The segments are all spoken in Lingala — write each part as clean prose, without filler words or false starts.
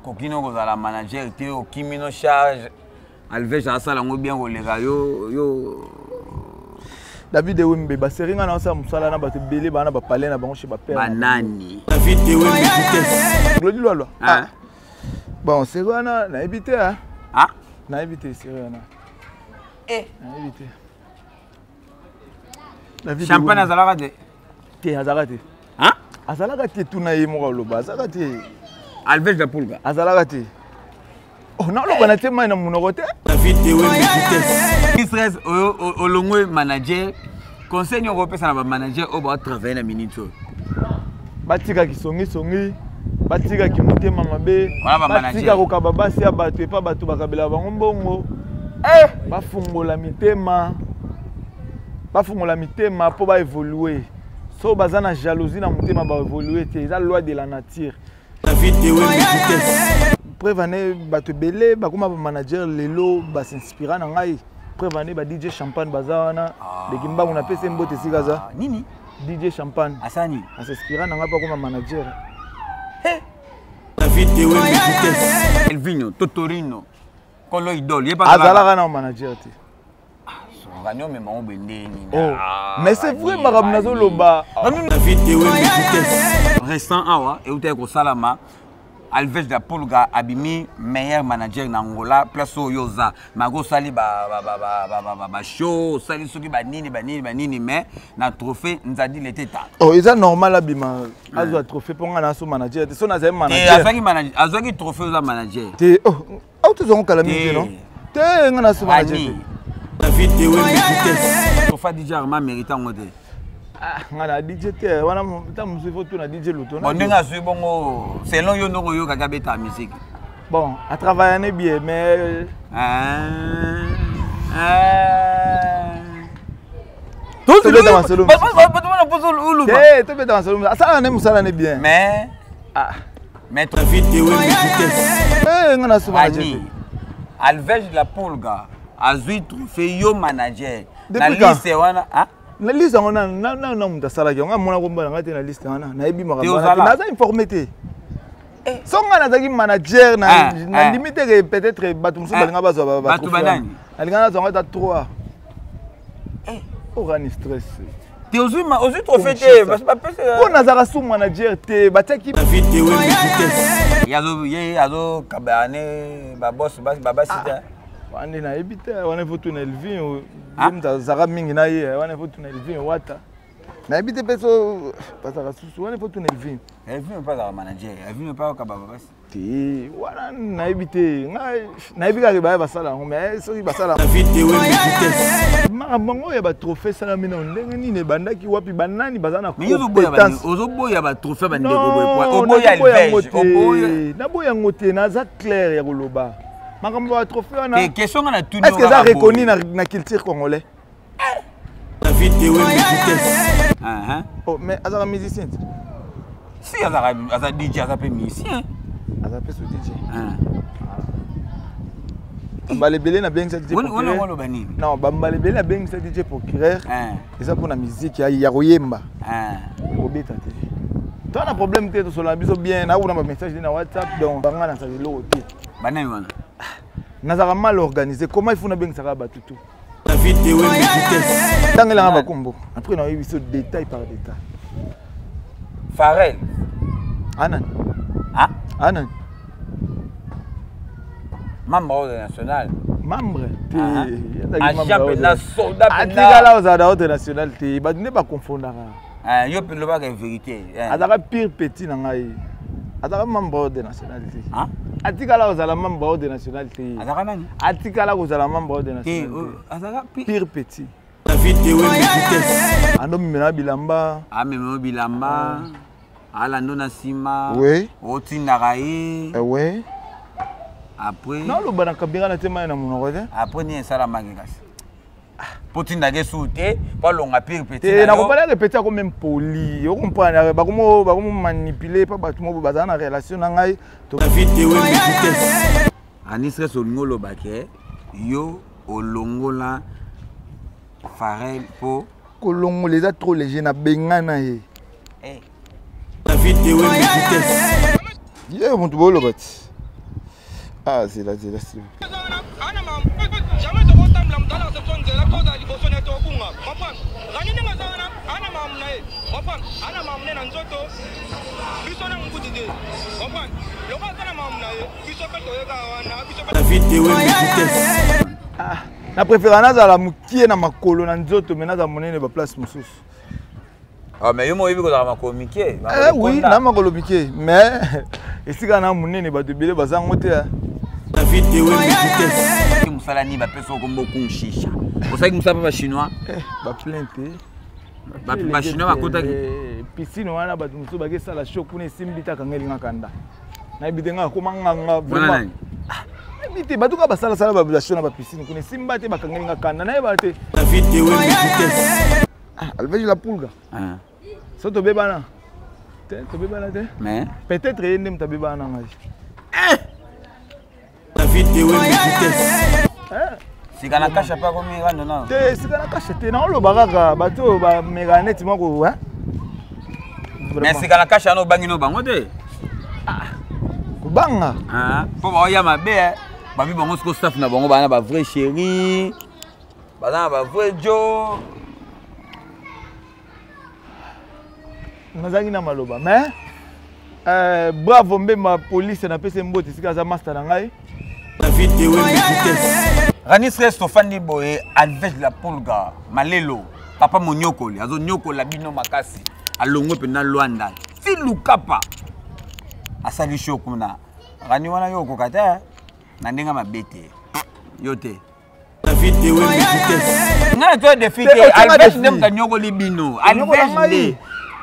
Kokino kozala manager te o kimino charge Alves asala ngo bien koleka yo David Wembe ba seringa na sa musala na bato belé bana ba parler na bango chez ba père banani David Wembe vitesse Glodi lwa bon c'est quoi na éviter na éviter c'est rien na éviter champagne azalaka te azalaka te tuna ye mo loba azalaka te Alves da Pulga azalaka te oh na loba na te mai na munoko te David Wembe vitesse stress olongwe manager conseil nyoko pesa na ba manager o ba travailler na minute batika kisongi batika kimutema mabe batika kokaba basi ya bato epa bato bakabela bango mbongo bafungola mitema po ba évoluer so baza na jalousie na mutema ba évoluer te eza loi de la nature David Wembe vitesse prévané bato belé bakoma ba manager lelo ba s'inspira na ngai prévané ba DJ Champagne bazana de kimbangu na pese mbote sikaza nini DJ Champagne asani s'inspira na ngai bakoma manager David Wembe vitesse Elvinho Totorino Kolo idole yepa azalaka na manager te Ganyo me mango bendeni mais c'est vrai maram nazo loba David Wembe vitesse restant awa e uta ko salama Alves da Pulga abimi meilleur manager na Angola place yoza mago sali ba show sali soki ba nini mais na trophée nzadi l'été ta eza normal abima azo trophée ponga na so manager te so na zema manager azaki trophée za manager te auto zongo kala midi non te ngana so manager David Wembe vitesse trophée DJ Arma mérite ngote ngana DJ te wana ta musique to na DJ Luto bon ndenga sui bongo selon yo ndoko yo kaka beta musique bon à travailler bien mais tout le monde dans le bien mais David Wembe vitesse ngana so manager Alves la Pulga azui trophée yo manager na liste wana na liste wana na muta sala ki nga mona ko mbala ngate na liste wana na yebi makamba na za informé te songa na zaki manager na limite que peut-être batu musu balinga bazwa batu banani alinga na zonga ta 3 organi stress te ozui trophée te parce pas pese ko na zaka sous manager te bataki David Wembe vitesse yazo kabane ba boss ba sita wande na ebita wana foto na Elvin mta zaka mingi na ye wana foto na Elvin wata na ebite peso pasaka susu wana foto na Elvin pas la manager Elvin pas ka baba basi ti wana na ebite ngai na ebika ke ba basala mais soki basala David Wembe vitesse bango ya ba trophée sala mina ndenge nini bandaki wapi banani bazana compétence ozoboya ba trophée bandeko boye oboya Alves oboya na boya ngote na za clair ya koloba makambo ya trophée wana question na tout est-ce que ça reconnu na culture congolais David Wembe vitesse mais azaka musicien si azaka DJ azaka musicien azaka so DJ balebele na bengi sa DJ non balebele na bengi sa DJ procureur eza pour na musique ya koyemba obeta te toi na problème te to sola biso bien na una ba message na WhatsApp donc banga na sa lelo te banani wana nazaka mal organisé comment il faut na bengi sa ba tutu David Wembe vitesse tangela nga bakombo après na yebi so détail par détail Farel anan membre national membre na soldat atikala ozala ordre national te badine ba confondaka yo pe loba ka vérité azaka pire petit na ngai azaka membre ordre national te atikala ozala membre ordre national te azaka nani atikala ozala membre ordre national te azaka pire petit David Wembe vitesse ando mimena bilamba amememo bilamba alando na sima otindaka ye après non loba na kabinga na tema na monoko te après ni esalamaki kasi potindake su te palonga pire petit na kopala répéter comme même poli o comprendre bakomo manipuler pa batu mo bazana na relation na ngai to David Wembe vitesse ani stress olongolo bake yo olongola Farel po kolongola eza trop léger na bengana ye David Wembe vitesse Ye muntu bolo bati. Ah, c'est là. Na préféré nazala mukie na makolo na nzoto mais naza monene ba place mosusu. Ah mais yo mo yebi ko za makolo mikie. Oui, na makolo mikie mais esika na monene ba tebele bazango te. David de Wembe musala ni ba peso ko mboku shisha. Osaki musapa ba chinois. Ba plainte. Ba chinois bakota ki piscine wana ba musu ba ke sala show kuna simbita kangelinga kanda. Na ibitenga ko manganga vraiment. Bité batuka basala sala ba na ba piscine kuna simba te bakangelinga kanda na ba te. David de Wembe. Alveji la pulga. So to bebana. To bebana te. Mais peut-être yende mta bebana ngai. David de Wembe. Sikana kasha pa ko mi rando na. Te sikana kasha te na lo bagaka bato ba meganeti moko hein. Mais sikana kasha no bangi no bango te. Kubanga. Po ba ya mabe ba bi bango sko staff na bango bana ba vrai chéri. Bana ba vrai jo. Nazangi na maloba mais bravo mbema police na pese mbote sika za master na ngai. David de Wembe. Rani stress to fandi boye Alveji la pulga malelo papa monyokoli azo nyokola bino makasi alongo pe na Luanda fi lukapa asali show kuna Rani wana yo kokata na ndenga mabete yote David de Wembe. Na to defite Alveji dem ka nyokoli bino Alveji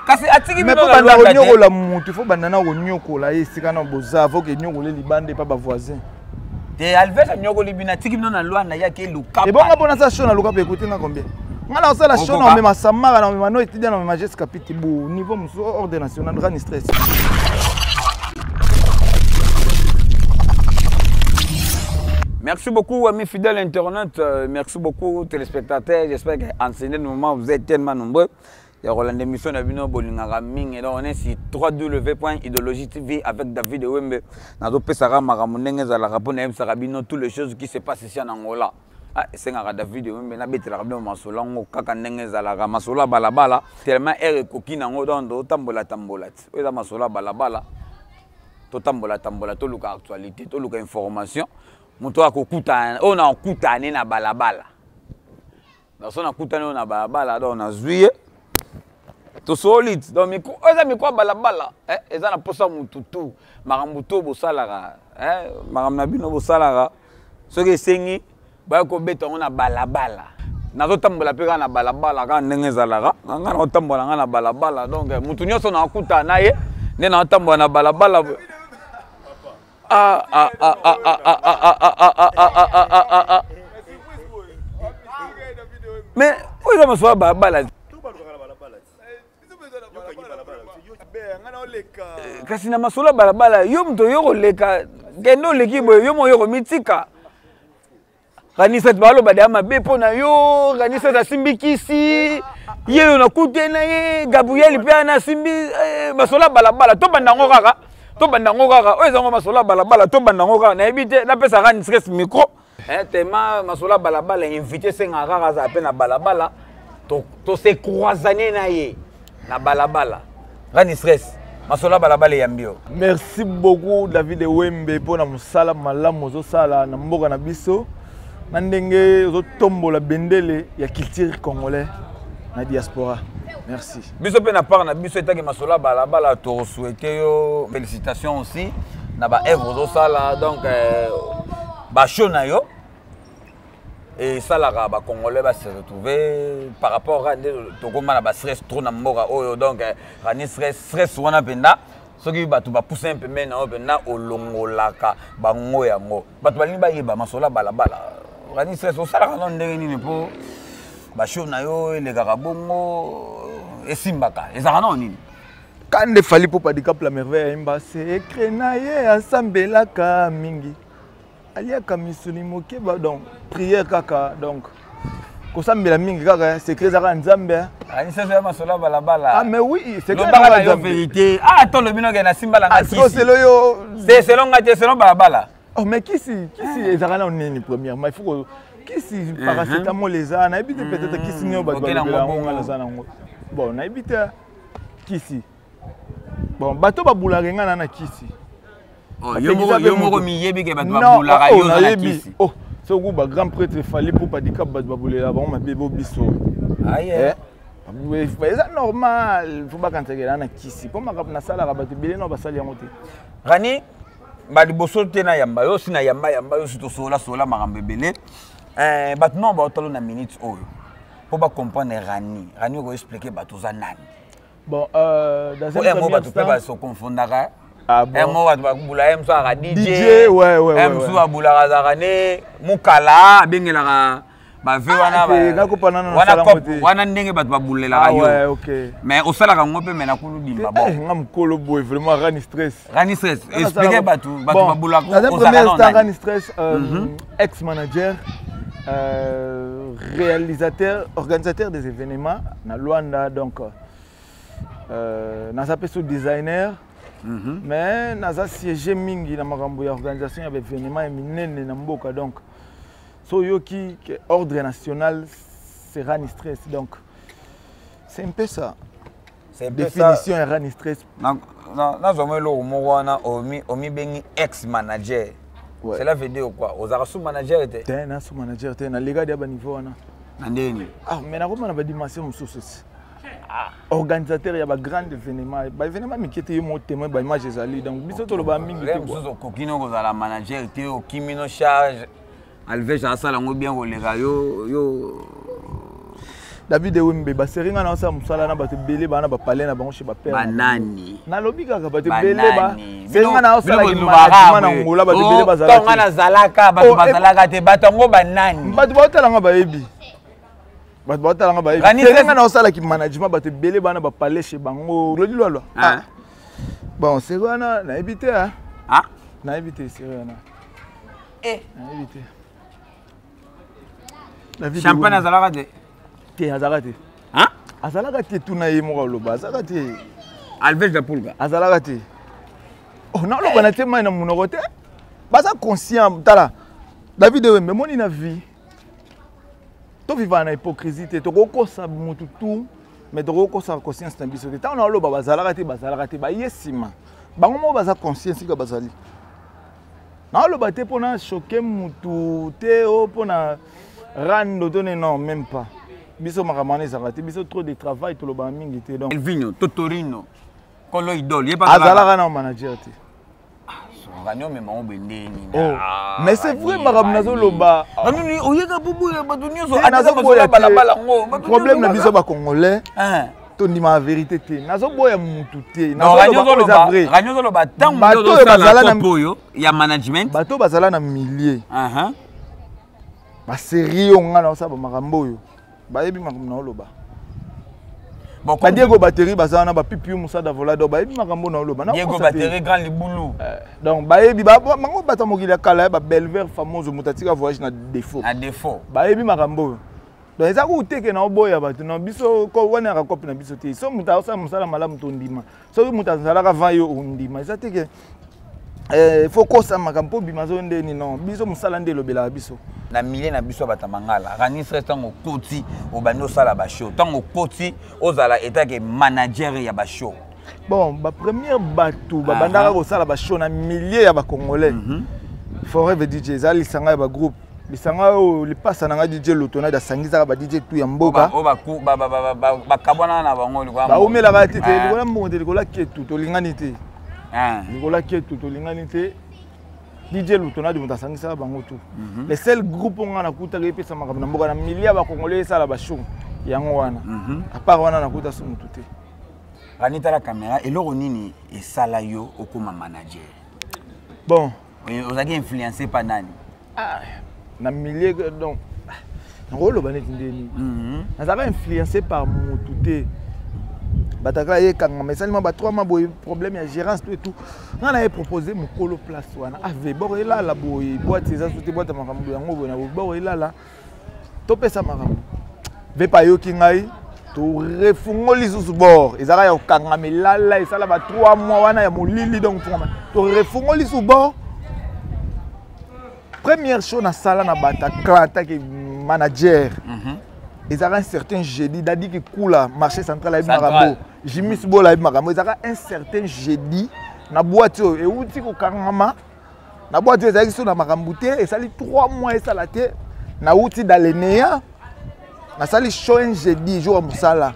kasi atiki bino la Luanda nyokola mutu fo bandana ko nyokola esika na boza fo ke nyokole libande pa ba voisin. Te Alveji nyokoli bina tiki bino na Luanda yake lukapa. Et bon ngapona sa show na lukapa écouter na combien? Ngala osala show na mema samara na mema no étudiant na mema Jessica Pitbull niveau muso ordre national Rani stress. Merci beaucoup amis fidèles internautes, merci beaucoup téléspectateurs, j'espère qu'en ce moment vous êtes tellement nombreux. Il y aura l'émission de Bino Bolingara Ming et donc on est sur www.idéologie TV avec David de Wembe. Nazo pesara maramunenge za la rapone m sarabino toutes les choses qui se passent ici en Angola. Ah c'est ngara David de Wembe na betela rabino masola ngo kaka ndenge za la masola balabala tellement air ekoki nango donc tambola oza masola balabala to tambola to luka actualité to luka information moto akokuta on a okutane na balabala na sona kutane na balabala donc na zuye to solide donc miko eza miko balabala eza na posa mututu makambuto bosalaka makam bino bosalaka soki esengi ba ko beta na balabala nazo tambola pe na balabala ka ndenge ezalaka nga na tambola nga na balabala donc mutu nyonso na akuta na ye ne na tambola na balabala mais où est ma balabala kasi na masola balabala yo mto yo koleka kendo leki boye yo moyo ko mitika kanisa balo badama be pona yo kanisa ta simbikisi yelo na kutena ye Gabriel pe na simbi masola balabala to bandango kaka o ezango masola balabala to bandango kaka na ebite na pesa kan stress micro tema masola balabala invité senga kaka za pe na balabala to se croisaner na ye na balabala Rani stress masola balabala yambio. Merci beaucoup David de Wembe pour na musala malamu zo sala na mboka na biso na ndenge zo tombola bendele ya culture congolais na diaspora. Merci. Biso pe na part na biso etaki masola balabala to souhaiter yo félicitations aussi na ba œuvre zo sala donc ba show na yo et ça là ba congolais va se retrouver par rapport à tokoma na ba stress trop na mboka oyo donc rani stress wana penda soki batu ba pousser un peu mais na penda olongolaka bango yango batu balingi ba yeba masola balabala rani stress o sala kana ndenge nini po ba show na yo le garabongo esimbaka ezaka na nini kande fali po padikap la merveille imba c'est crénaye asambelaka mingi aliaka misuni moke ba donc prière kaka donc kosambela mingi kaka secret zaka nzambe. Ani ça c'est ma sola balabala. Ah mais oui, c'est la vérité. Ah toi le bino na simba la ngati. C'est selon ngati selon balabala. Oh mais qui ezaka na nini premièrement, il faut qui si paracétamol les a na ebite peut-être qui si nyo ba ngala za nango. Bon, na ebite qui si. Bon, bato ba bulaka ngana na kisi. Oh, yo moko miyebi ke bato ba bulaka yo na kisi. Oh, c'est go ba grand prêtre fallait pour pas dikap bato ba bulela ba ma bebo biso. Aye. C'est normal, faut pas quand na kisi. Pour ma na sala bato belé no ba sali yango te. Rani ba liboso te na yamba yo sina yamba yo sito sola makambe belé. Bato non ba otalo na minutes oyo. Pour pas comprendre Rani ko expliquer bato za nani. Bon, dans un premier temps, se confondra. Ah bon. Un mot, DJ, ouais. Un mot, aboula Zarane, Mukala, Bengela, Bavewana, Wana Nenge, Baboule la radio. Ouais, ok. Mais au salaire, on peut mettre un coup de bimba. Bon, Kolo Boy, vraiment, Rani Stress. Rani Stress, expliquez Batou, Baboula. Dans un premier temps, Rani Stress, ex-manager, réalisateur, organisateur des événements, na Luanda, donc. Naza peso designer mais naza siège mingi na makambo ya organisation ya événement ya minene na mboka donc so yoki ordre national c'est Rani Stress donc c'est un peu ça c'est définition ya Rani Stress na zomo lo mwana omi bengi ex manager c'est la vidéo quoi aux arasou manager était na sous manager était na lega dia ba niveau wana na ndeni mais na koma na ba dimension mususu organisateur ya ba grand événement ba événement mikete yo mo témoin ba image ezali donc biso to lo ba mingi te ko kokino ko za manager te o kimino charge alve ja sala ngo bien ko lega yo David Wembe ba seringa na sa musala na bato belé ba na ba palais na bango chez ba père banani na lobi kaka bato belé ba seringa na sala ki na ngola bato belé ba zalaka tonga na zalaka bato bazalaka te bato ngo banani bato ba tala nga ba yebi bato ba tala nga ba yebi seringa na sala ki management bato belé ba na ba palais chez bango lodi lwa bon c'est quoi na éviter na éviter c'est rien na éviter champagne azalaka te te azalaka te azalaka te tuna ye moko loba azalaka te alvege de pulga azalaka te oh na loba na te mai na munoko te baza conscient tala David Wembe moni na vie to vivre na hypocrisie te to kokosa mutu tout mais to kokosa conscience na biso te ta na loba bazalaka te ba yesima bango mo baza conscience ka bazali na loba te pona choquer mutu te o pona rando donné non même pas biso makamane zakati biso trop de travail to loba mingi te donc Elvinho Totorino kolo idole ye pas azalaka na manager te Ranyo me maombe ndeni mais c'est vrai makambo nazo loba nani oyeka bubu ya bato nyonso nazo boya balabala ngo problème na biso ba congolais to ndima vérité te nazo boya mutu te nazo loba ranyo loba tango bato bazala na boyo ya management bato bazala na milliers ba sérieux ngana osaba makambo oyo bayebi makambo na oloba ba Diego batterie bazana ba pipiu musada volado bayebi makambo na oloba na Diego batterie grand libulu donc bayebi ba mango bata mokila kala ba belver fameuse mutatika voyage na défaut bayebi makambo oyo donc eza ko uteke na oboya bato na biso ko wana ka copie na biso te so muta osa musala malamu to ndima so muta zala ka va yo ndima eza teke faut kosa makambo bimazo ndeni non biso musala ndelo bela biso na milliers na biso batamangala Rani Stress tango koti obando sala ba show tango koti ozala etake manager ya ba show bon ba première batou ba bandaka ko sala ba show na milliers ya ba congolais Forever DJ zali sanga ba groupe bisanga o lipasa na DJ Lotona da sangiza ba DJ tu ya mboka ba kabwana na bango likwa ba umela ba tete likwa mbonde likwa ketu to lingani te Nicolas Ketu to lingani te DJ Lutona de mutasangisa bango tout les seuls groupes on a kuta repesa makambo na mboka na milia ba congolais sala ba show yango wana à part wana na kuta sumu tout Anita la caméra et loro nini et sala yo okoma manager bon ozaki influencé par nani na milieu donc ngolo baneti ndeni nazaba influencé par mututé bataka ye kanga mesali ma ba 3 ma boy problème ya gérance tout et tout on a proposé mon colo place wana ave bo la boy boîte ça soute boîte makambo yango bona bo la to pesa makambo ve pa yo kingai to refungoli sous bord ezaka ya kangamelala esala ba 3 mois wana ya molili donc to refungoli sous bord. Première chose na sala na bata klata ke manager. Ezaka un certain jeudi dadi ki kula marché central à Marambo. Jimmy Bola à Marambo ezaka un certain jeudi na boîte e uti ko kangama na boîte ezaki so na Marambo te esali 3 mois esala te na uti dalenea. Na sali show un jeudi jour à Moussala.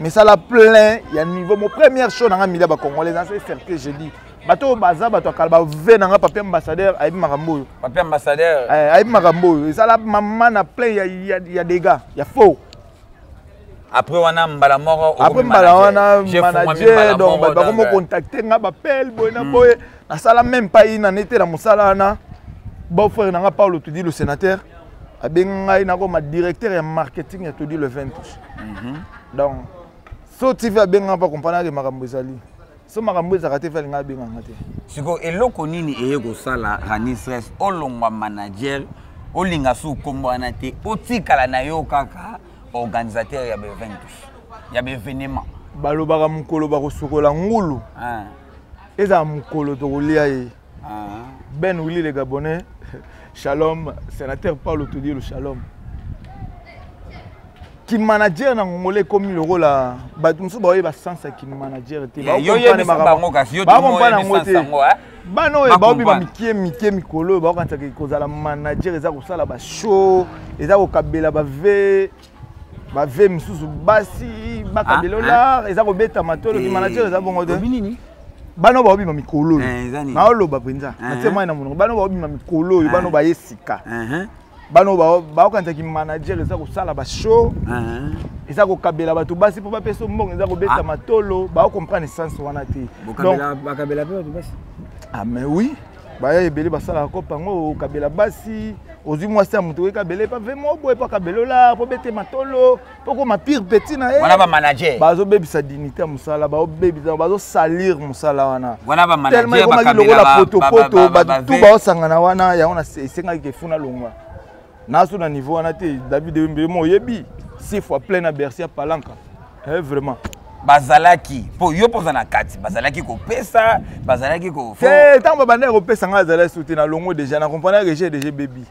Mais ça la plein, il y a niveau mon première show dans un milliard de Congolais, c'est certain jeudi. Bateau baza bateau kalba ve na papier ambassadeur Aïb Marambo. Papier ambassadeur. Aïb Marambo. Et ça la maman na plein il y a des gars, il y a faux. Après on a mbala mort. Après mbala on a manager donc ba comment contacter nga ba appel boy na boy. Na sala même pas ina nete na Moussala na. Bon frère na Paulo tu dis le sénateur. Abenga ina ko ma directeur et marketing ya tout dit le 20. Donc so tu fais benga pas comprendre que makambo ezali. So makambo ezakate fa linga benga ngate. Siko eloko nini eyeko sala Rani Stress olongwa manager olinga su kombo anate otikala na yo kaka organisateur ya be 20. Ya be événement. Balobaka mukolo ba kosokola ngulu. Eza mukolo to kolia ye. Ben Willy le Gabonais. Shalom, sénateur Paulo te dit le shalom. Qui manager na ngolé comme le rôle là, batumso ba yeba sens qui manager te. Yo yeba bango kasi yo to mo yeba sens ngo Bano e ba obi ba mikie mikolo ba okanta ke kozala manager eza ko sala ba show, eza ko kabela ba ve misusu basi ba kabelo la, eza ko beta matolo ki manager eza bongo de. Binini? Bano ba obi ma mikolo na oloba penza na tema ina muno bano ba obi ma mikolo bano ba yesika bano ba okanta ki manager eza ko sala ba show eza ko kabela bato basi po ba peso mbongo eza ko beta matolo ba comprendre sens wana te donc ba kabela pe bato basi mais oui ba ya ebele ba sala ko pango kabela basi ozui moi ça muto kabela pa vraiment boy pa kabelo la po bete matolo poko ma pire petit na wana ba manager bazo bebisa dignité musala ba bebisa bazo salir musala wana wana ba manager ba kabela ba tout ba osangana wana ya wana esenga ke funa longwa na so na niveau wana te David Wembe mo yebi 6 fois plein na Bercy à Palanka vraiment bazalaki po yo poza na kati bazalaki ko pesa bazalaki ko fo tant ba bande ko pesa nga zala souti na longo déjà na comprendre que j'ai déjà baby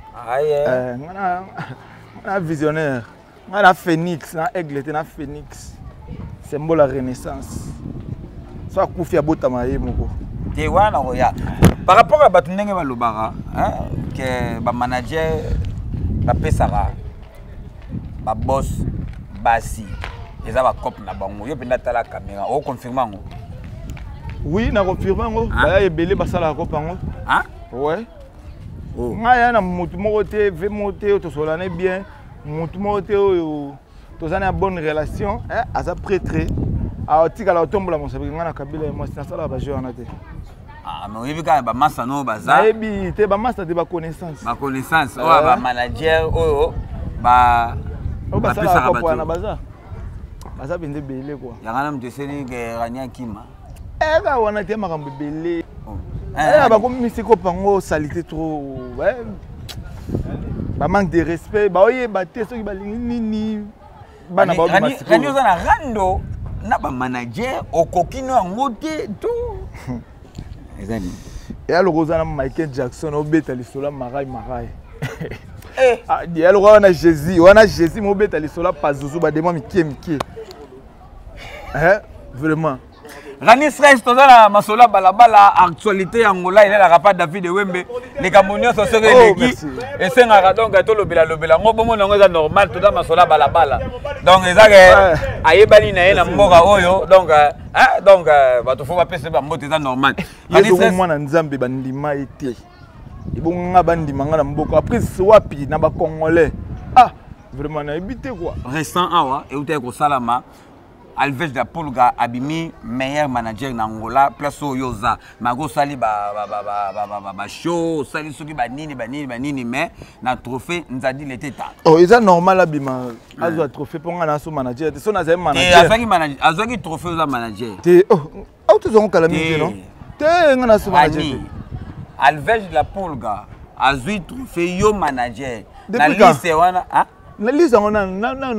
ngana visionnaire ngana phoenix na aigle na phoenix symbole la renaissance so kufia bota maye moko te wana ko ya par rapport à batu ndenge balobara que ba manager ba pesara ba boss basi eza ba cop na bango yo penda tala caméra o confirmer ngo oui na confirmer ngo ba ebele basala ko pango ouais ngaya na mutu moko te ve moté to solane bien mutu moko te o to zana bonne relation aza prêtre a tika la tombola mo sabi ngana kabila mo sina sala ba jeu na te mais yebi ka ba massa no baza yebi te ba massa te ba connaissance ba manager oyo ba basala ko na baza baza bende belé quoi yangana mteseni ke Rania Kima ka wana te makambo belé ba ko misiko pango salité trop ba manque de respect ba oye ba te soki ba nini bana ba ba masiko Rania za na rando na ba manager okokino ngote tout ezani ya lokoza na Michael Jackson obeta lisola marai ya lokoza na Jésus mo obeta lisola pazuzu ba demo mikie vraiment Rani Stress tozala masola balabala actualité ya ngola ile la rapa David Wembe les Camerounais so sere leki esenga donc to lobela ngo bomo nango za normal toza masola balabala donc ezake ayebani na ye na mboka oyo donc bato fo ba pese ba mbote za normal Rani Stress mwana nzambe bandima ete ibonga bandima ngana mboka après wapi na ba congolais vraiment na ebité quoi restant awa et uta ko salama Alves de Polga abimi meilleur manager na Angola place yoza mago sali ba show sali soki ba nini mais na trophée nzadi l'été ta eza normal abima azo trophée ponga na so manager te so na zema manager azaki trophée za manager te auto zongo kala midi non te ngana so manager Alves de Polga azui trophée yo manager na liste wana La liste on a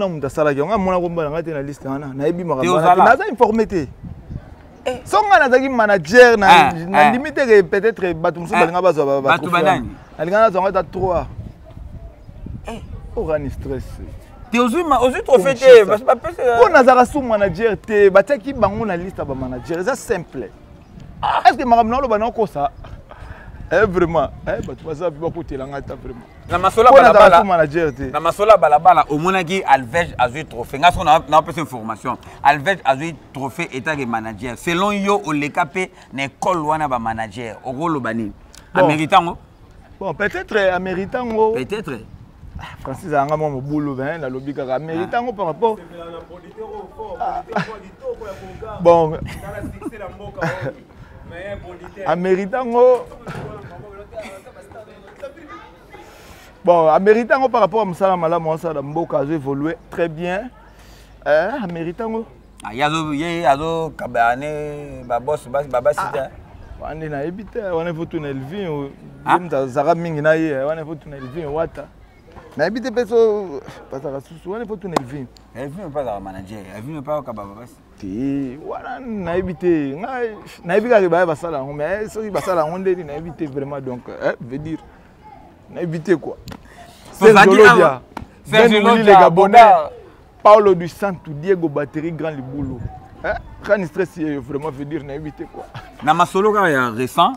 muta sala ki on a mona ko mbana ngate na liste wana na yebi makambo na za informé te songa na zaki manager na limite que peut-être batu musu balinga bazwa batu banani alingana zonga ta 3 organi stress te ozu trophée te parce que pese on a zaka sous manager te bataki bango na liste ba manager c'est simple est-ce que makambo na lo bana ko ça vraiment batu baza bi bakotela ngata vraiment na masola balabala au monaki Alvej azui trophée ngaso na pese information Alvej azui trophée état de manager selon yo o lekape na école wana ba manager o rolo bani américain bon peut-être américain peut-être Francis anga mo boulot ben na lobby kaka américain par rapport bon américain bon, américain par rapport à Moussala Malamu, ça a évolué très bien. Américain. Yazo Kabane, Babos, Babasita. On est na habité, on est voté na Elvin, on Zara Minginaye, on est voté na Elvin, Wata. Na habité peso, pas à Rassou, on est voté na Elvin. Elvin pas à manager, Elvin pas à Kababas. Ti, voilà, na habité, na habité ba basala, mais so basala on est na habité vraiment donc, veut dire na habité quoi. Sergio les Gabonais, Paulo du Santo, Diego Battery, Grand Liboulou. Quand il stresse, vraiment veut dire n'éviter quoi. Na masolo récent,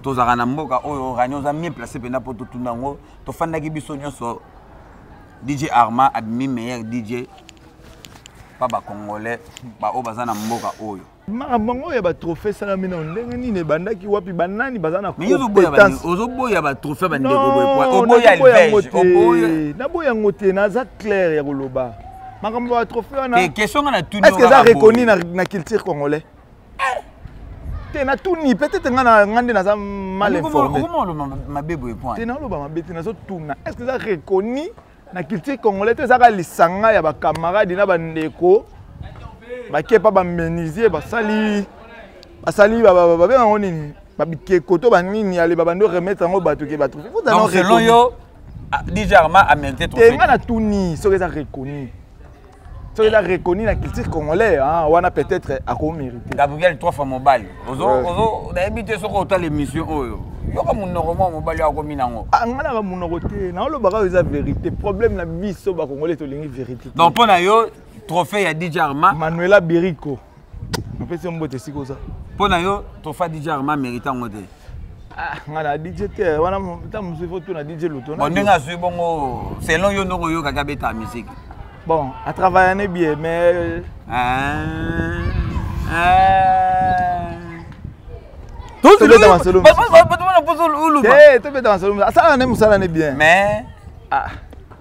tous les Ranamboka, ils ont mieux placé pour tout le monde. Tu fais des bisognes sur DJ Arma, admis meilleur DJ, pas congolais, pas au bazana mboka oyo. Mamango ya ba trophée salamina ndenge nini bandaki wapi banani bazana mais ozoboya ba trophée bandeko boy oboya Alvej oboya na boya ngote na za clair ya koloba makambo ba trophée wana question na tuni est-ce que ça reconnu na culture congolais te na tuni peut-être ngande na za mal informé comment mabebo e point te na loba mabeti na zo tuna est-ce que ça reconnu na culture congolais te ça ka lisanga ya ba camarade na bandeko baké pas bameniser basali ba nini babike koto banini ale babando remettre ngo bato ke bato faut dans selon yo DJ Arma a mérité trop te ngana tuni so que ça reconnu na culture congolais hein wana peut-être a ko mériter Gabriel 3 fois mobile ozo na habité so ko ta l'émission oyo yo ka munoko mobile ya ko minango ngana ka munoko te na lo baka eza vérité problème na biso ba congolais to lingi vérité donc pona yo trophée ya DJ Arma Manuela Birico on peut se mbote siko ça pona yo trophée DJ Arma méritant ngote ngana DJ te wana ta musu photo na DJ Luto bon ndenga sui bongo selon yo ndoko yo kaka beta musique bon à travailler bien mais tout le dans solo ça ne musala ne bien mais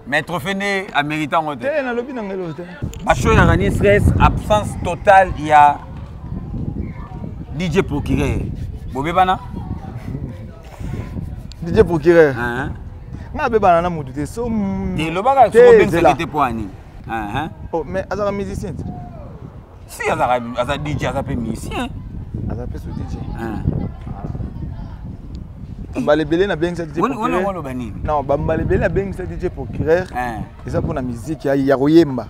mais trophée né à méritant ngote na lobi na ngelo te ba show ya gagné stress absence totale il y a DJ Procureur bobe bana DJ Procureur nga be bana na mutu te so te lo baka so ben sekete poani oh mais azaka musicien si azaka DJ azaka musicien azaka so DJ Balebele na beng sa DJ Procureur. Non, balebele na beng sa DJ Procureur. Eza pour la musique ya koyemba.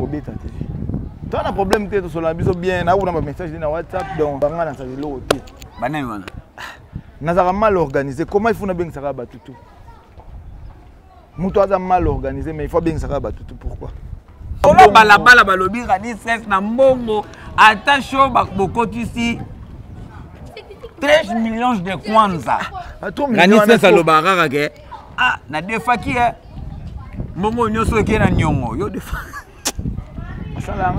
Obeta te. Toi na problème te so la biso bien na una message na WhatsApp donc banga na sa lo te. Banani wana. Nazara mal organisé. Comment il faut na beng sa ba tutu? Muto aza mal organisé mais il faut beng sa ba tutu pourquoi? Ola balabala balobi radi stress na mbongo attention bakoti ici 13 millions de kwanza. Gani sasa lo baraka ke. Na defaki mbongo nyoso ke na nyongo. Yo defa. Ça là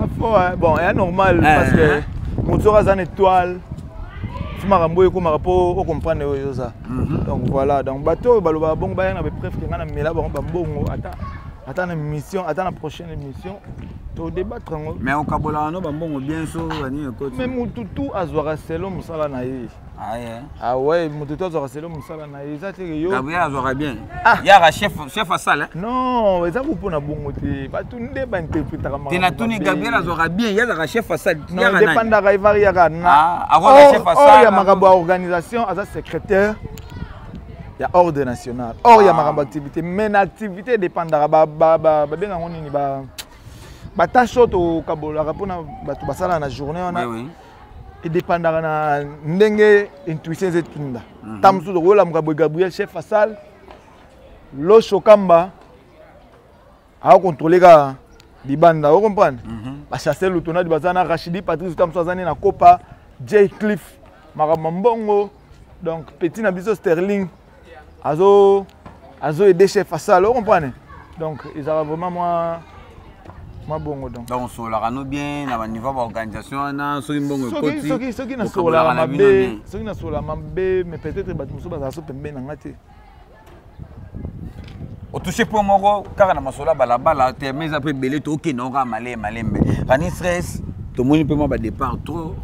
bon, c'est normal parce que moto a une étoile. Fuma rambo ko marapo o comprendre yo ça. Donc voilà, donc bateau baloba bon ba na be preuve que ngana mela ba mbongo attends une mission, attends la prochaine émission. To débattre ngo. Mais on kabola no ba mbongo bien so bani ko. Mais mututu azwara selo musala na ye. Ah ouais, mututu azwara selo musala na ye. Ça te yo. Gabriel azwara bien. Ya ra chef à salle. Non, ça ko pona bongo te. Ba tunde ba interpréter ma. Te na tuni Gabriel azwara bien, ya ra chef à salle. Ya ra dépend da rivaria na. Avant chef à salle. Ya makabo organisation, aza secrétaire. Il y a ordre national. Or, il y a ma activité. Mais l'activité dépendra. Bah, ta shot au Kabola, dans la journée, on a. Et dépendra na ndenge intuition zetunda. Tamsu de Rola Gabriel, chef Fassal, Lo Chokamba, a contrôlé les bandes. Vous comprenez? Bah, chasser le tournoi de Bazana, Rachidi, Patrice Kamsazani, na Copa, Jay Cliff, Maramambongo, donc Petit Nabiso Sterling. Azo aider chef Fassal, vous comprenez? Donc ils avaient vraiment moi bongo donc. Donc sur la rano bien à niveau d'organisation na so bongo côté. Ceux qui na sur la mabé, ceux qui na sur la mabé mais peut-être ba muso ba so pembe na ngate. O toucher pour moko car na masola balabala te mais après belé to OK non ga malembe. Rani stress to moni peut moi ba départ trop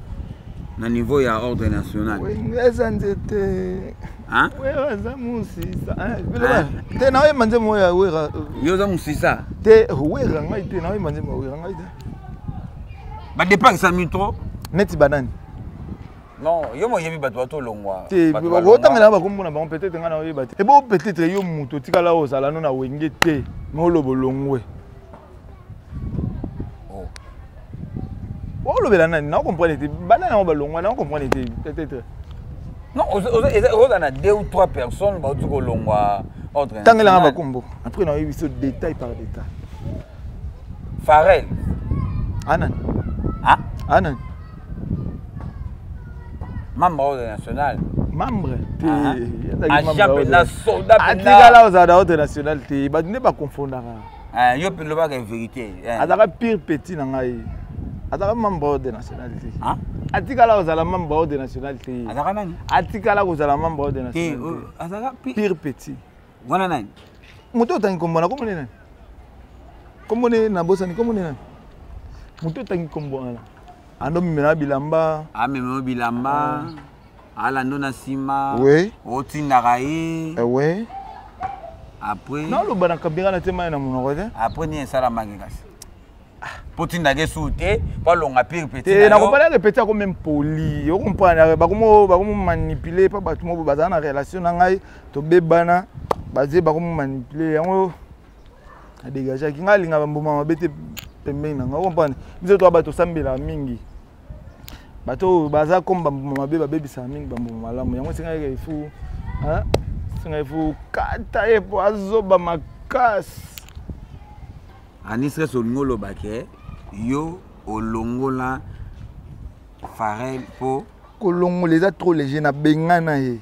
na niveau ya ordre national. Oui, les anzete. Hein? Oui, ça musisa. Te na we manje moya we ra. Yo za musisa. Te we ra ngai te na we manje moya we ra ngai te. Ba départ ça mi trop. Neti banane. Non, yo mo yebi bato to longwa. Te ko tangela ba kombona ba peut-être ngana we ba te. E bo peut-être yo muto tikala o sala no na wenge te. Mo lo bolongwe. Oh, le bélanan, non, comprenez, banane, on va long, non, comprenez, peut-être. Non, on a 2 ou 3 personnes, bah, tu vas long, ordre. Tant que là, on va combo. Après, on a vu ce détail par détail. Farel. Anan. Hein? Anan. Membre ordre national. Membre. Agent, soldat. Atika là, aux ordre national, tu ne pas confondre. Yo peux le voir la vérité. Adaka pire petit nangai. Adaka membre de nationalité. Hein? Atikala aux membre de nationalité. Adaka nani? Atikala aux membre de nationalité. Adaka pire petit. Wana nani? Muto tangi kombona komone nani? Komone na bosani komone nani? Muto tangi kombona. Ando mimena bilamba. Ah mimena bilamba. Ala ndona sima. Oui. Otinda kai. Oui. Après. Non le bana kabira na tema na monoko te. Après ni sala mangekasi. Potinda ke souté, pas longa pire petit. Et na ko pas répéter comme même poli. Vous comprenez ba ko manipuler pas ba tout mo ba na relation na ngai to bebana basé ba ko manipuler yango a dégager ki ngali nga mbuma mabete pembe na nga comprendre. Biso to ba to sambela mingi. Bato baza comme mbuma mabe ba bebisa mingi ba mbuma malamu. Yango singa ke ifu hein? Singa ifu kata e poazo ba makas. Anisre solngolo baké yo olongola Farel po kolongo les a trop léger na bengana ye.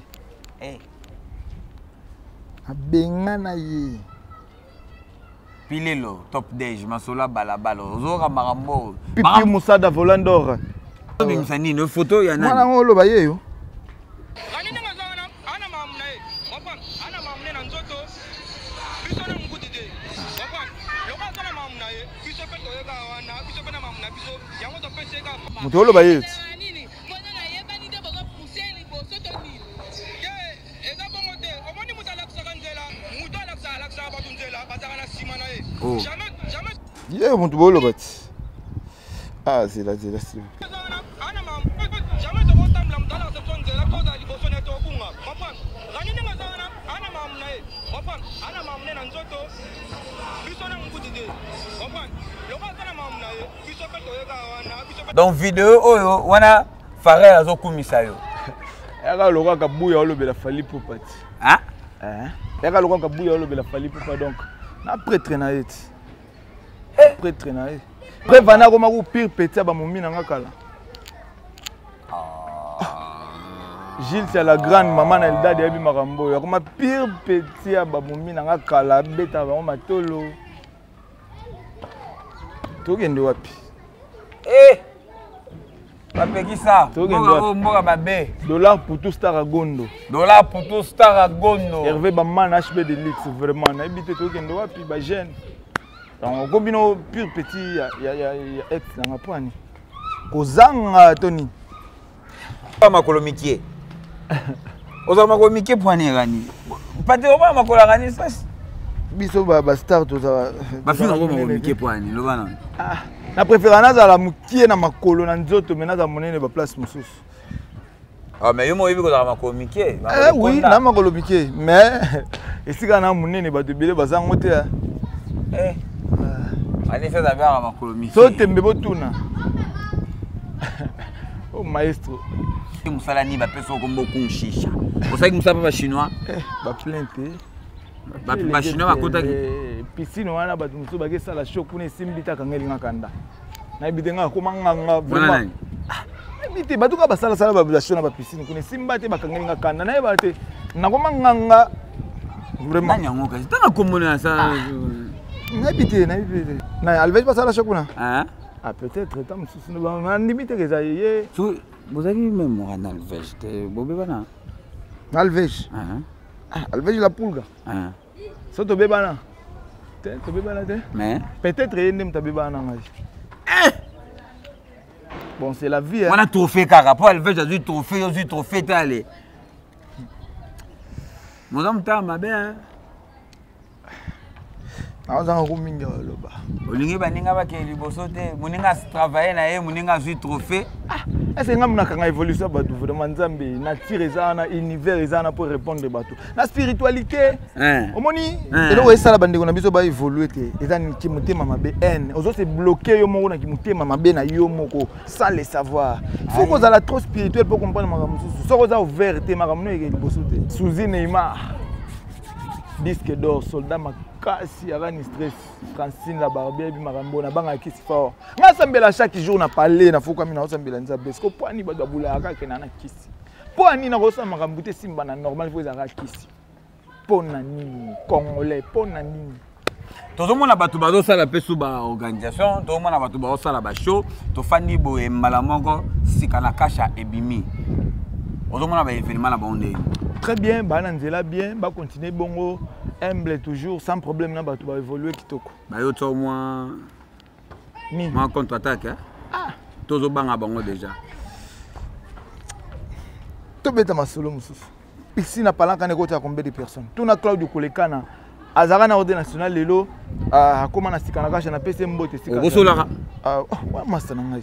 Na bengana ye. Pilelo top dej masola balabala ozora marambo. Pipi Musada Volandor. Bimsani no photo ya nani? Mwana ngolo ba ye yo. Mutolo ba ye. Oh. Yeah, mutolo ba. Ah, c'est là. Donc vidéo oyo wana Farel azo kumisa yo. Eka loka kabuya olobela fali popa ti. Hein? Eka loka kabuya olobela fali popa donc na prêtre na yeti. Prêtre na yeti. Prévana koma ku pire petit ba momi na ngakala. Gilles c'est la grande maman na Elda de Abi Marambo. Ya koma pire petit ba momi na ngakala beta ba matolo. Tokende wapi? Papeki ça. Mboka mabe. Dollar pour tout star à Gondo. Dollar pour tout star à Gondo. Hervé Baman HB de luxe vraiment. Na habité tokende wapi ba jeune. Donc combino pure petit ya ex na ngapani. Kozanga Tony. Pas makolo mikie. Oza makolo mikie poani gani. Pate oba makolo gani ça. Biso ba star to za. Ba fina ko makolo mikie poani lo bana. Na préférence à la mukie na makolo na nzoto mena za monene ba place mususu. Ah mais yo mo yebi ko za makolo mike. Oui, na makolo mike, mais esika na munene bato bele bazango te. Allez faire d'abord makolo mike. So tembe botuna. Oh maestro. Musala ni ba peso ko mboku shisha. Osaki musapa ba chinois. Ba plainte. Ba chinois bakota ki piscine wana bato musu ba ke sala show kuna simbita kangelinga kanda. Na bitenga komanga vraiment. Bite batuka basala sala ba show na ba piscine kuna simbate bakangelinga kanda na ebate na komanga vraiment. Nanyango kasi tanga komona ça. Na bite na Alves basala show kuna. Hein? Ah peut-être tant musu na limite que ça yé. Vous avez même moi dans le veg, bobé bana. Alves. Alves la pulga. So to bebana. To bebana te. Mais peut-être yendem ta bebana ngai. Bon, c'est la vie. On a trophée car pour Alves a du trophée t'allé. Mon homme t'a ma bien. On a un roaming là-bas. Olingi baninga ba ke liboso te, muninga travailler na ye, muninga zui trophée. Est-ce que ngam na évolution bato vraiment nzambe nature ezana univers ezana pour répondre bato. La spiritualité. Omoni elo esala bandeko na biso ba évoluer te. Ezani ki mutema mabe haine. Ozo se bloquer yo moko na ki mutema mabe na yo moko sans le savoir. Faut que za la trop spirituel pour comprendre makambo susu. So ko za ouvert te makambo no eke liboso te. Suzy Neymar. Disque d'or soldat makasi avani stress Francine la barbier bi makambo na banga kisi fort nga sambela chaque jour na parler na fuka mina osambela nzabe ko poani ba bula ka kenana kisi poani na kosa makambo te simba na normal faut za kisi pona nini congolais pona nini Todo mona batu bazo sala pesu ba organisation todo mona batu bazo sala ba show to fani bo e malamongo sikana kasha ebimi Todo mona ba événement na bonde Très bien, bananzela bien, ba continuer bongo, humble toujours, sans problème na ba tu va évoluer kitoko. Ba yo to moi ni ma contre-attaque hein. Tozo banga bango déjà. To beta masolo mususu. Ici na palanka ne kota combien de personnes. Tout na Claude Kolekana azara na ordre national lelo akoma na sikana kasha na PC mbote sikana. Obosolaka. Wa master na ngai.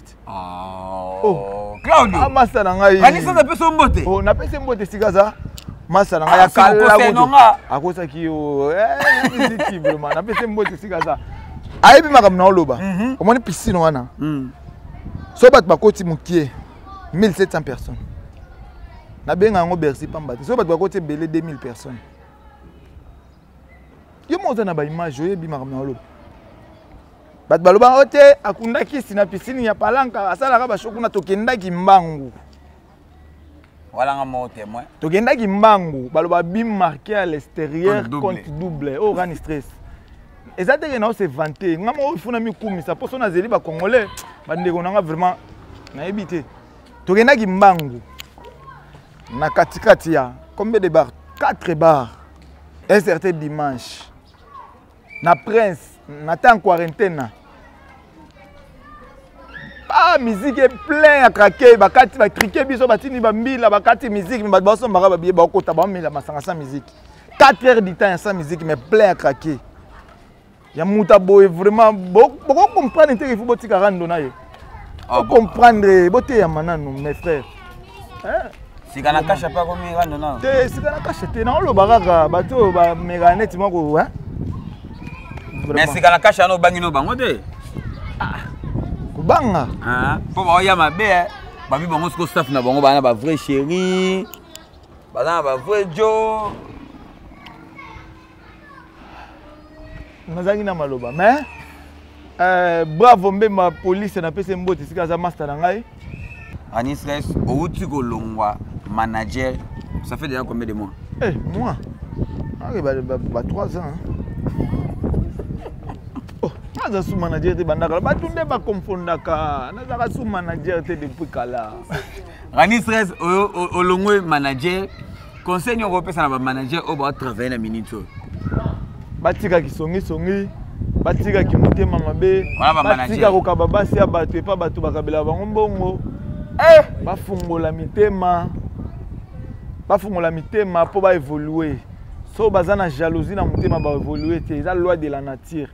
Claudio. Master na ngai. Kanisa na PC mbote. Na PC mbote sikaza. Masa na ya kala akosa ki o ziti vraiment na pese mbote sikaza aibi makamna oloba omoni piscine wana so bat bakoti mukie 1700 personnes na benga ngo Bercy pamba so bat bakoti belé 2000 personnes yo moza na ba image oyebi makamna oloba bat baloba ote akundaki sina piscine ya palanka asala ka ba shokuna tokendaki mbangu Voilà un témoin. Tu as dit que baloba bim marqué à l'extérieur compte double. Oh, ran stress. Et ça c'est vanté. Ngamo il faut na mi kumi ça pour na zeli ba congolais. Bandeko na vraiment na éviter. Tu as dit mbangu. Na katikati ya combien de bars? 4 bars. Un certain dimanche. Na Prince, na temps quarantaine. Musique est plein à craquer, bakati ba triquer biso batini ba mbila bakati musique mais ba so mara ba bié ba kota ba mila masanga sans musique. 4 heures du temps sans musique mais plein à craquer. Ya muta boy vraiment beaucoup comprendre inte il faut botika rando na yo. Comprendre boté ya manano mes frères. Si kana kasha pa komi rando na. Te si kana kasha te na lo baraka bato ba meganet moko hein. Mais si kana kasha no bangi no bango te. Banga pour ba ya mabe ba bi bango sko staff na bango bana ba vrai chéri bana ba vrai jo nazangi na maloba mais bravo mbema police na pese mbote sika za master na ngai Anisres outi ko longwa manager ça fait déjà combien de mois moi ba 3 ans naza sous manager te bandaka batunde ba confondaka naza sous manager te depuis kala Rani stress o longwe manager conseil nyoko pesa na ba manager o ba travailler na minute batika kisongi batika kimutema mabe batika ko kababasi ya bato epa bato bakabela bango mbongo bafungola mitema po ba évoluer so bazana jalousie na mutema ba évoluer te eza loi de la nature.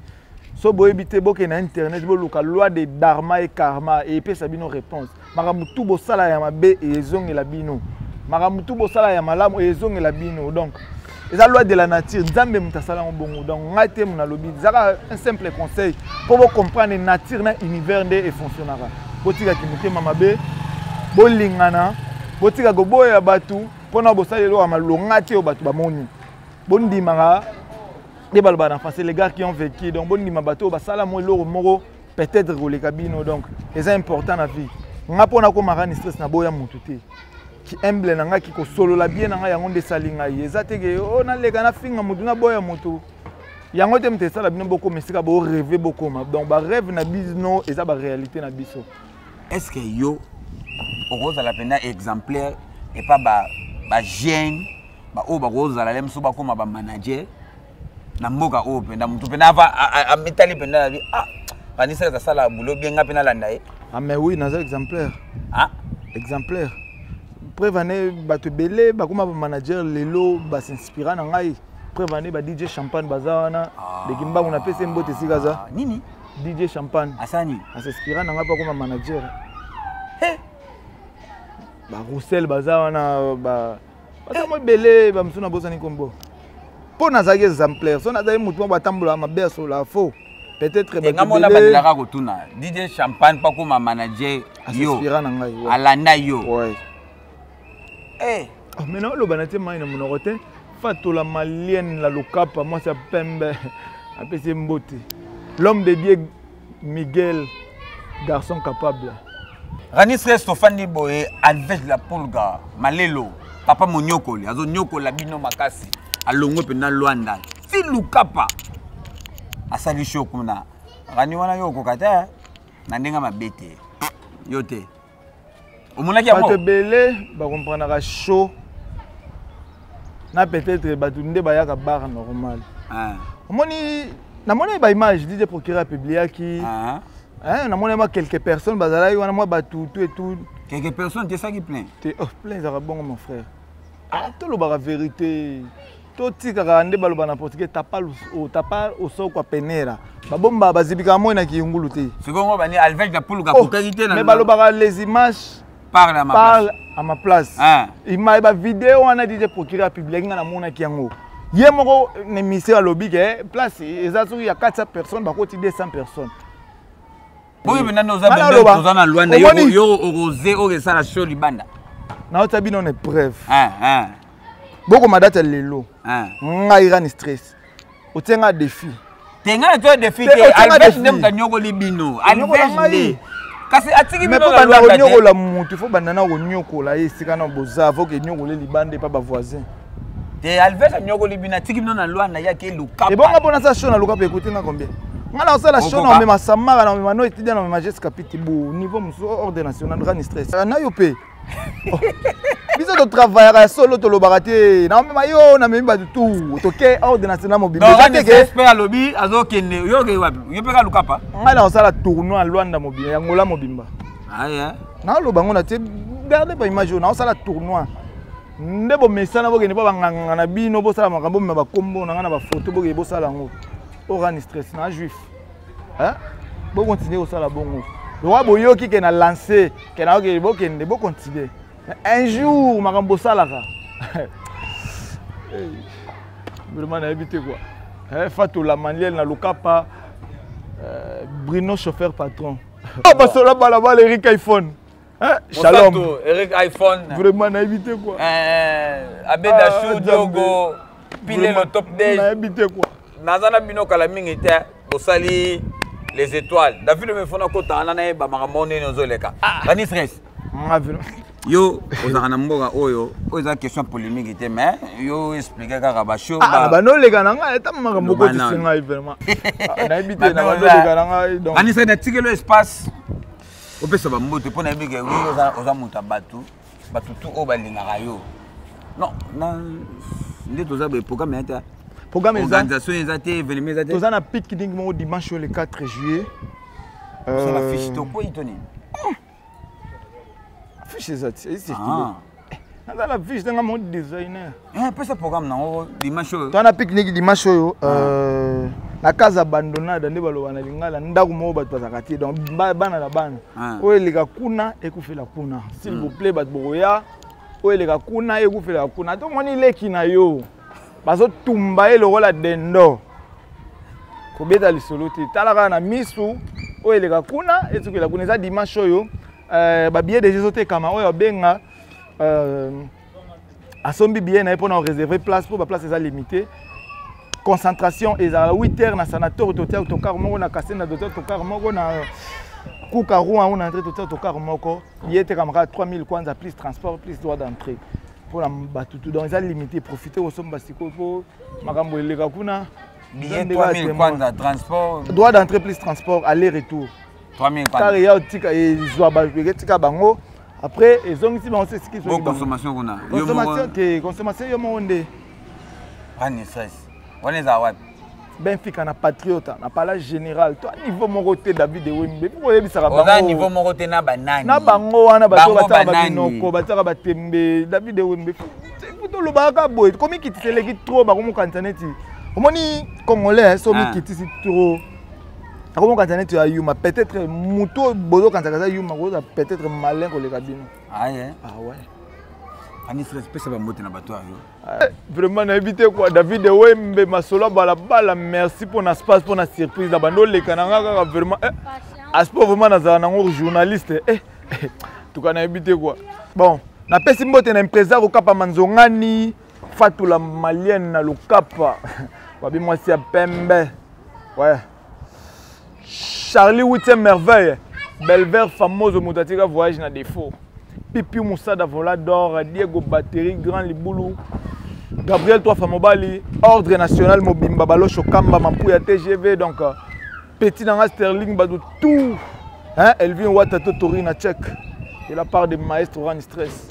So boyebite boke na internet bo luka loi de dharma et karma et pe sabino réponse. Makamu tout bo sala ya mabe et ezongela bino. Maramutu bosala ya malamu ezonge la bino donc eza loi de la nature nzambe mutasala mbongo donc ngate muna lobi zaka un simple conseil pour vous comprendre nature na univers nde et fonctionnera botika kimutema mabe bolingana botika goboya batu pona bosala lo amalonga te o batu bamoni bondimaka des balbans en français les gars qui ont vécu donc bondima bato basala mo lo moko peut-être ko le cabino donc c'est important na vie nga pona ko marani stress na boya mutu te ki humble na nga ki ko solo la bien na nga yango ndesalinga yeza teke o na lega na finga mutu na boya mutu yango te mte sala bino boko mesika bo rêver boko ma donc ba rêve na bizno eza ba réalité na biso est-ce que yo okoza la pena exemplaire et pas ba jeune ba o ba koza la lemso ba koma ba manager na mboka o penda mutu pena ava a metali penda ah kanisa za sala boulot bien nga pena landa ah mais oui naza exemplaire ah exemplaire prévané bato belé ba koma ba manager lelo ba s'inspira na ngai prévané ba DJ Champagne bazana de kimba on appelle c'est mbote sikaza nini DJ Champagne asani s'inspira na nga pa koma manager ba Roussel bazana ba mo belé ba msuna bosani kombo pour nazaki exemplaire so nazali mutu ba tambola mabe so la faux peut-être ba ngamona ba dilaka ko tuna DJ Champagne pa koma manager yo s'inspira na ngai alanda yo ouais oh maintenant le banate mai na monorote fatola malienne la lokapa moi ça pembe apesi mbote l'homme de Dieu Miguel garçon capable Rani stress to fandi boye avec la polga malelo papa monyokoli azo nyokola bino makasi alongo pe na Luanda si lukapa asali shokuna Rani wana yo kokata na ndenga mabete yote omonaki ya mo bato belé ba comprendre chaud na peut-être batu nde bayaka bar normal omoni na moni ba image DJ procureur publié qui na moni ma quelques personnes bazala wana moi batu tout et tout quelques personnes t'es ça qui plein t'es plein ça bon mon frère to lo ba vérité to tika nde baloba na portugais tapa au so kwa penera babomba bazibika moi na kiyungulu te secongo bani avec la poule ka kokalité na mais baloba les images parle à ma place. Il m'a dit vidéo on a dit procureur public na mona kiango. Yé moko émission à lobby que place exactement il y a 400 personnes ba côté 200 personnes. Bon maintenant nous avons besoin na Luanda yo rosé o ça la show libanda. Na otabi non épreuve. Boko madata lelo. Nga ira stress. Otenga défi. Tenga toi défi que Albert nem kanyoko libino. Albert kasi atiki bino na Luanda nyoko la mutu faut bandana ko nyoko la esika na boza faut que nyoko le libande pas ba voisin te Albert nyoko libina atiki bino na Luanda ya ke lukapa et bon ngabona ça show na lukapa écouter nga combien ngala ça la show na même samara na même no étudiant na même majesté capiti bo niveau muso ordre national grand stress na yo pe biso to travailler solo to lobarate na même yo na même ba tout to ke ordre national mobile te ke espère lobby azokende yo ke wapi yo pe ka lukapa ngala ça la tournoi à Luanda mobile ya ngola mobimba na lo bango na te garder pas image na ça la tournoi ndebo mesana bo kende ba nganga na bino bo sala makambo me ba kombo na ngana ba photo bo ke bo sala ngo oran stress na juif bo continuer au sala bongo le roi boyoki ke na lancer ke na ke bo kende bo continuer un jour makambo sala ka vraiment na habité quoi fato la manuel na lokapa Bruno chauffeur patron basola balabala Eric iPhone shalom Eric iPhone vraiment na habité quoi Abeda Chou Diogo pile le top 10 na habité quoi nazana bino kala mingi te bosali les étoiles David me fona ko tana na ba makamone nozoleka Rani stress yo ozana mboka oyo oza question polémique te mais yo expliquer kaka ba show ba no lega na nga eta makambo ko tsinga vraiment na habité na ba lega na nga donc Rani stress na tikelo espace opesa ba mbote pona ebike oza muta batu tout o balingaka yo non na nde toza ba programme eta programme organisation ezate événement ezate toza na pique-nique mo dimanche le 4 juillet c'est la fiche to ko itoni fiche ezate c'est na la fiche nga mo designer pesa programme na dimanche toza na pique-nique dimanche oyo na casa abandonnade nde baloba na lingala ndako mo bato bazaka te donc bana na bana oyo eleka kuna ekufela kuna s'il vous plaît bato bokoya oyeleka kuna ekufela kuna to moni leki na yo bazo tumba e lokola dendo kobeta lisolo te talaka na misu oyeleka kuna etukela kuna eza dimanche oyo babillet déjà ezotekama oyo abenga asombi billet na ye mpona réserver place po baplace eza limité concentration ezala 8h na sanatoire totia tokar moko na kasenda totia tokar moko na kuka rouen on entrée totia tokar moko billet etekamaka 3000 kwanza plus transport plus droit d'entrée mpona bato tout donc eza limité profiter osomba sikoyo po makambo eleka kuna billet 3000 kwanza transport droit d'entrée plus transport aller retour 3000 kwanza car ya tika ezwa batika bango après ezongisi bango se ski bon consommation kuna consommation yo monde ani stress on est à wapi Benfica na Patriota na pala général to niveau moko te David Wembe pour yebisaka bango oza niveau moko te na banani na bango wana bato bataka babinoko bataka batembe David Wembe puto lobaka boy komi kitiseleki trop ba komo kantaneti omoni congolais so mi kitisi trop akomo kantaneti ya yuma peut-être muto bozo kantaka yuma ko peut-être malin ko le kabino ah ouais ani stress pesa ba mote na bato ayo vraiment na éviter quoi David Wembe masolo bala merci pour na espace pour na surprise na bando le kananga vraiment aspo vraiment na za nango journaliste tout cas na éviter quoi bon na pesi mbote na impresario kapa manzongani fatula malienne na lukapa babi mwasi ya pembe ouais Charlie 8e merveille Belver fameuse mutatika voyage na défaut Pipi Moussada Volador, Diego Battery, Grand Liboulou, Gabriel Toafa Mobali, Ordre National Mobimba Balo Chokamba, Mampouya TGV, donc Petit Nanga Sterling, Badou tout. Hein, Elvin Ouattato Torina Tchèque, de la part des maestros Rani Stress.